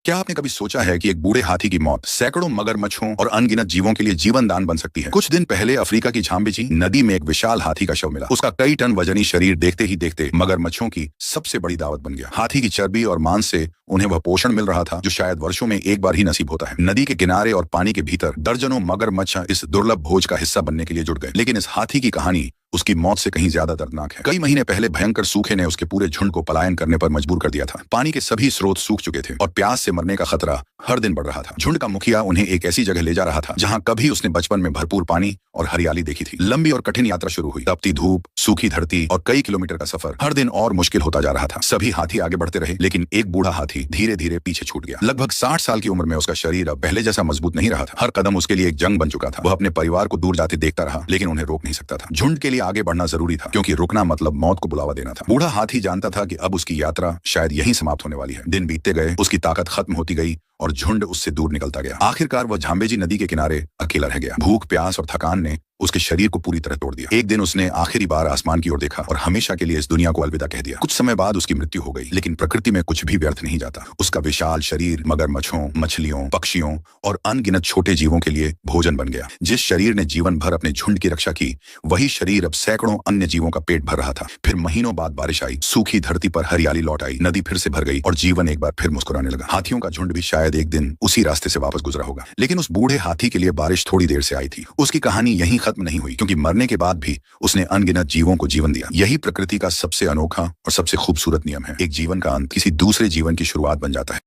क्या आपने कभी सोचा है कि एक बूढ़े हाथी की मौत सैकड़ों मगरमच्छों और अनगिनत जीवों के लिए जीवन दान बन सकती है? कुछ दिन पहले अफ्रीका की झाम्बेजी नदी में एक विशाल हाथी का शव मिला। उसका कई टन वजनी शरीर देखते ही देखते मगरमच्छों की सबसे बड़ी दावत बन गया। हाथी की चर्बी और मांस से उन्हें वह पोषण मिल रहा था जो शायद वर्षों में एक बार ही नसीब होता है। नदी के किनारे और पानी के भीतर दर्जनों मगरमच्छ इस दुर्लभ भोज का हिस्सा बनने के लिए जुट गए। लेकिन इस हाथी की कहानी उसकी मौत से कहीं ज्यादा दर्दनाक है। कई महीने पहले भयंकर सूखे ने उसके पूरे झुंड को पलायन करने पर मजबूर कर दिया था। पानी के सभी स्रोत सूख चुके थे और प्यास से मरने का खतरा हर दिन बढ़ रहा था। झुंड का मुखिया उन्हें एक ऐसी जगह ले जा रहा था जहां कभी उसने बचपन में भरपूर पानी और हरियाली देखी थी। लंबी और कठिन यात्रा शुरू हुई। तपती धूप, सूखी धरती और कई किलोमीटर का सफर हर दिन और मुश्किल होता जा रहा था। सभी हाथी आगे बढ़ते रहे, लेकिन एक बूढ़ा हाथी धीरे धीरे पीछे छूट गया। लगभग 60 साल की उम्र में उसका शरीर अब पहले जैसा मजबूत नहीं रहा था। हर कदम उसके लिए एक जंग बन चुका था। वह अपने परिवार को दूर जाते देखता रहा, लेकिन उन्हें रोक नहीं सकता था। झुंड के लिए आगे बढ़ना जरूरी था, क्योंकि रुकना मतलब मौत को बुलावा देना था। बूढ़ा हाथी जानता था कि अब उसकी यात्रा शायद यहीं समाप्त होने वाली है। दिन बीतते गए, उसकी ताकत खत्म होती गई और झुंड उससे दूर निकलता गया। आखिरकार वह झाम्बेजी नदी के किनारे अकेला रह गया। भूख, प्यास और थकान ने उसके शरीर को पूरी तरह तोड़ दिया। एक दिन उसने आखिरी बार आसमान की ओर देखा और हमेशा के लिए इस दुनिया को अलविदा कह दिया। कुछ समय बाद उसकी मृत्यु हो गई, लेकिन प्रकृति में कुछ भी व्यर्थ नहीं जाता। उसका विशाल शरीर मगरमच्छों, मछलियों, पक्षियों और अनगिनत छोटे जीवों के लिए भोजन बन गया। जिस शरीर ने जीवन भर अपने झुंड की रक्षा की, वही शरीर अब सैकड़ों अन्य जीवों का पेट भर रहा था। फिर महीनों बाद बारिश आई, सूखी धरती पर हरियाली लौट आई, नदी फिर से भर गई और जीवन एक बार फिर मुस्कुराने लगा। हाथियों का झुंड भी शायद एक दिन उसी रास्ते से वापस गुजरा होगा, लेकिन उस बूढ़े हाथी के लिए बारिश थोड़ी देर से आई थी। उसकी कहानी यहीं खत्म नहीं हुई, क्योंकि मरने के बाद भी उसने अनगिनत जीवों को जीवन दिया। यही प्रकृति का सबसे अनोखा और सबसे खूबसूरत नियम है। एक जीवन का अंत किसी दूसरे जीवन की शुरुआत बन जाता है।